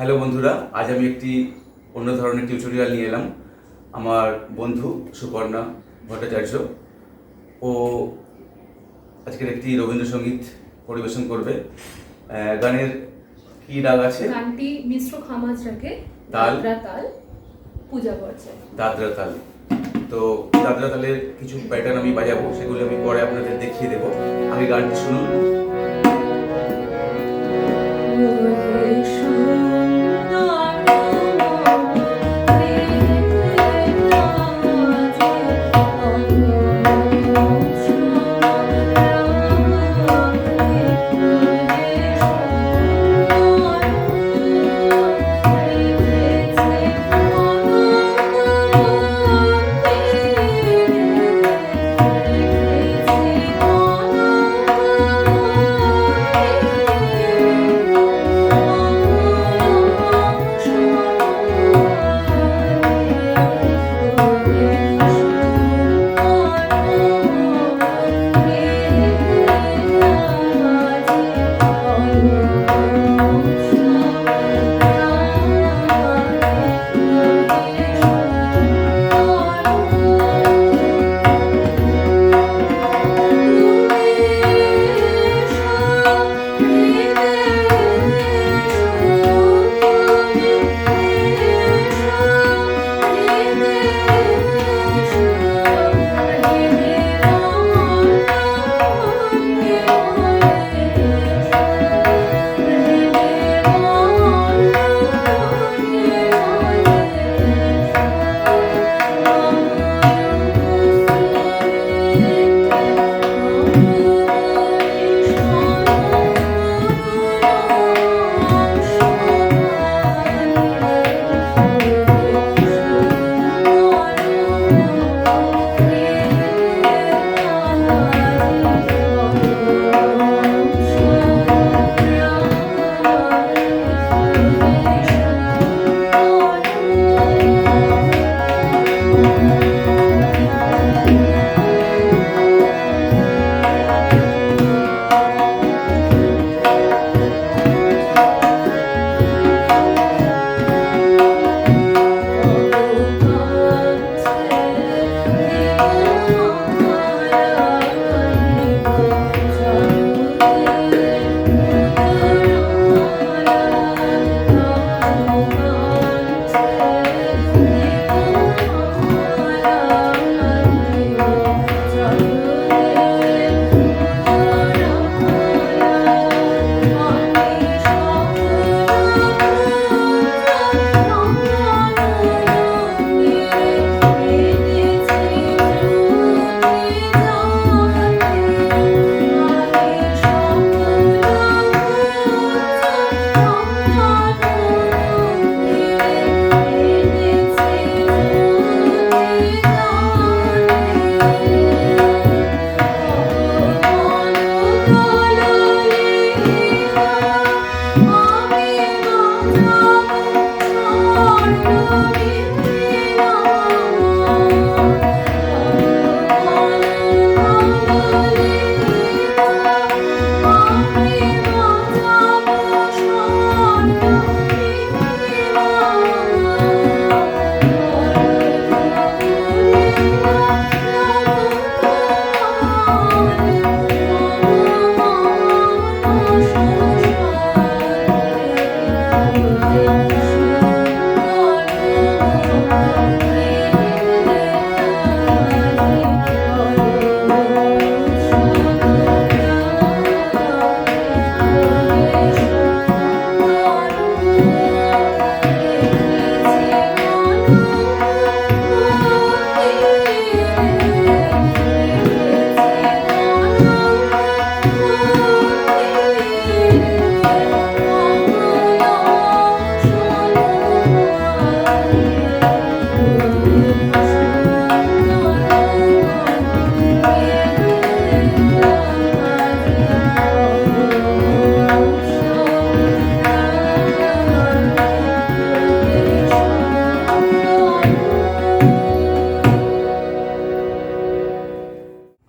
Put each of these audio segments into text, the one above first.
Hello বন্ধুরা, আজ আমি একটি অন্য ধরনের টিউটোরিয়াল নিয়ে এলাম। আমার বন্ধু সুপর্ণা ভট্টাচার্য ও আজকের একটি রবীন্দ্রসঙ্গীত পরিবেশন করবে। গানের কি রাগ আছে? গানটি মিশ্র খামাজ রাগে তাল, তাল পূজা করছে দাদরা তাল। তো দাদরা তালের কিছু প্যাটার্ন আমি বাজাবো, সেগুলো আমি পরে আপনাদের দেখিয়ে দেবো। আগে গানটি শুনুন।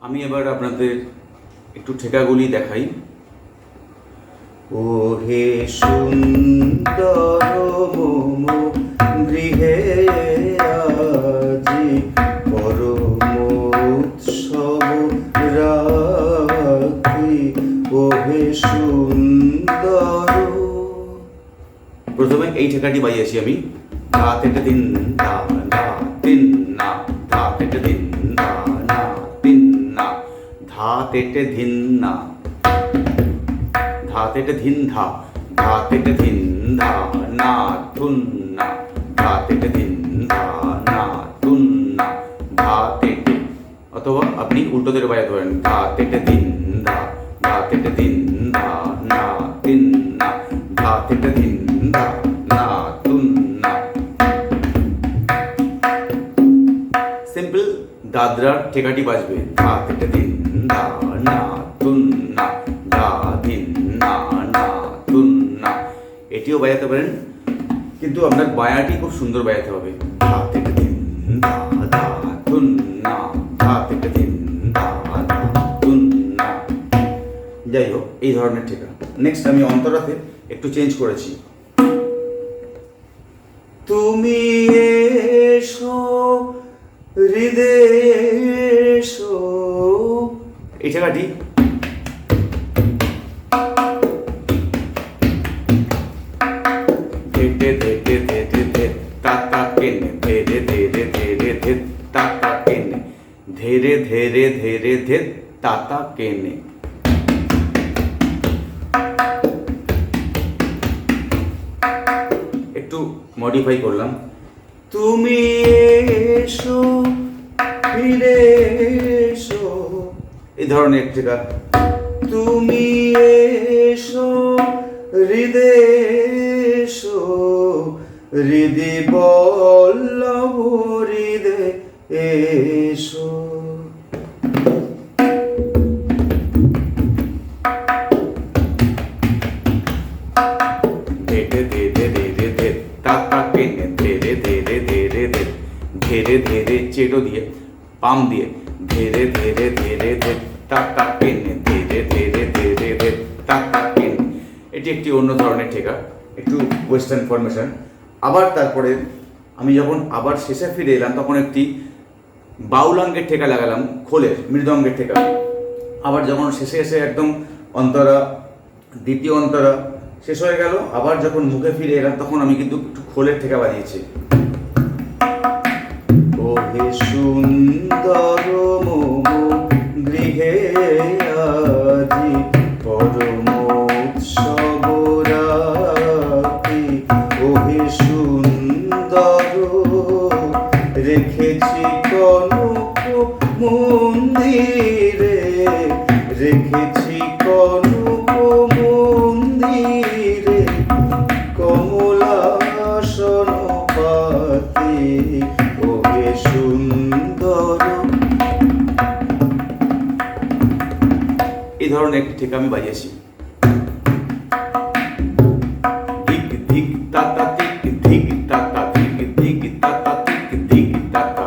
আমি এবার আপনাদের একটু ঠেকাগুলি দেখাই। ও হে সুন্দর প্রথমে এই ঠেকাটি বাজিয়েছি আমি, ধা তেটে দিন ধা ধা তিন না, ধা তেটে দিন ধা না তিন না, ধা তেটে ধিন না, ধা তেটে ধিন ধা, ধা তেটে ধিন ধা না তুন না, ধা তেটে ধিন ধা না তুন না, ধা তেটে। অথবা আপনি উল্টো দিকে বাজাতে পারেন, ধা তেটে দিন ধা, ধা তেটে দিন ধা না তিন না, ধা তেটে দিন ধা না তুন না। সিম্পল দাদরার ঠেকাটি বাজবে, ধা তেটে দিন ধা না তুন না, ধা দিন না না তুন না। এটিও বাজাতে পারেন, কিন্তু আপনার বায়াটি খুব সুন্দর বাজাতে হবে, ধা তেটে দিন ধা ধা তুন না, ধা তেটে দিন ধা ধা তুন না। যাই হোক, এই ধরনের ঠেকা। নেক্সট আমি অন্তরাতে একটু চেঞ্জ করেছি, তুমি এসো হৃদয়ে এসো, এই ঠেকাটি ধেটে ধেটে ধেটে ধে তাতা কেনে ধেরে ধেরে ধেরে ধে তাতা কেনে, ধেরে ধেরে ধেরে ধে তাতা কেনে। একটু মডিফাই করলাম, তুমি এসো ফিরে এসো, এই ধরনের ঠেকা। তুমি এসো হৃদয়ে এসো, হৃদি বল্লভ হৃদে এসো। ধেরে ধেরে ধেরে ধে তাতা কেনে, ধেরে ধেরে ধেরে ধে, ধেরে ধেরে চেটো দিয়ে পাম দিয়ে, ধেরে ধেরে ধেরে ধে তাতা কেনে, ধেরে ধেরে ধেরে ধে তাতা কেনে। এটি একটি অন্য ধরনের ঠেকা, একটু ওয়েস্টার্ন ফরমেশন। আবার তারপরে আমি যখন আবার শেষে ফিরে এলাম, তখন একটি বাউলাঙ্গের ঠেকা লাগালাম, খোলের মৃদঙ্গের ঠেকা। আবার যখন শেষে এসে একদম অন্তরা, দ্বিতীয় অন্তরা শেষ হয়ে গেল, আবার যখন মুখে ফিরে এলাম, তখন আমি কিন্তু একটু খোলের ঠেকা বাজিয়েছি। ওহে সুন্দর মম গৃহে আজি পরম উৎসব রাতি, ওহে সুন্দর রেখেছি কনক মন্দিরে, রেখেছি কনক মন্দিরে, কমলাসন পাতি, ওহে সুন্দর। এই ধরনের একটি ঠেকা আমি বাজিয়েছি, ধিক ধিক তাতা ধিক ধিক তাতা ধিক ধিক তাতা ধিক ধিক তাতা।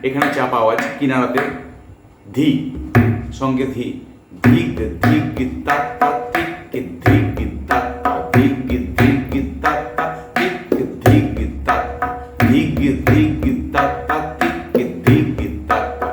এখানে চাপ আওয়াজ, কিনারাতে ধি সঙ্গে ধি, ধিক ধিক তাতা ধিক ধিক তাতা ধিক ধিক তাতা ধিক ধিক তাতা ধিক ধিক তাতা ধিক ধিক তাতা।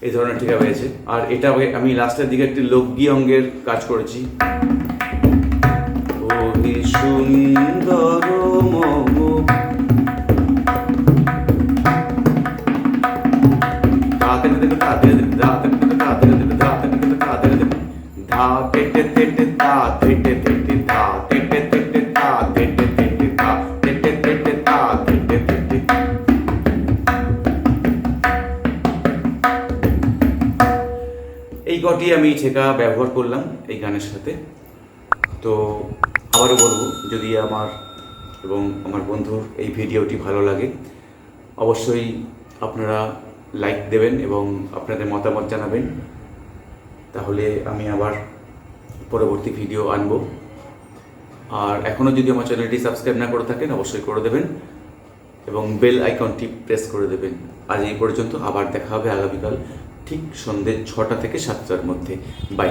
এই ধরনের ঠেকা হয়েছে। আর এটা আমি লাস্টের দিকে একটি লোকগী অঙ্গের কাজ করেছি, ওহে সুন্দর মম, ধা তেটে তেটে তা তেটে তেটে ধা তেটে তেটে তা তেটে তেটে ধা তেটে তেটে তা তেটে তেটে। এই কটি আমি ঠেকা ব্যবহার করলাম এই গানের সাথে। তো আবারও বলবো, যদি আমার এবং আমার বন্ধুর এই ভিডিওটি ভালো লাগে, অবশ্যই আপনারা লাইক দেবেন এবং আপনাদের মতামত জানাবেন, তাহলে আমি আবার পরবর্তী ভিডিও আনব। আর এখনও যদি আমার চ্যানেলটি সাবস্ক্রাইব না করে থাকেন, অবশ্যই করে দেবেন এবং বেল আইকনটি প্রেস করে দেবেন। আজ এই পর্যন্ত, আবার দেখা হবে আগামীকাল ঠিক সন্ধ্যে 6টা থেকে 7টার মধ্যে। বাই।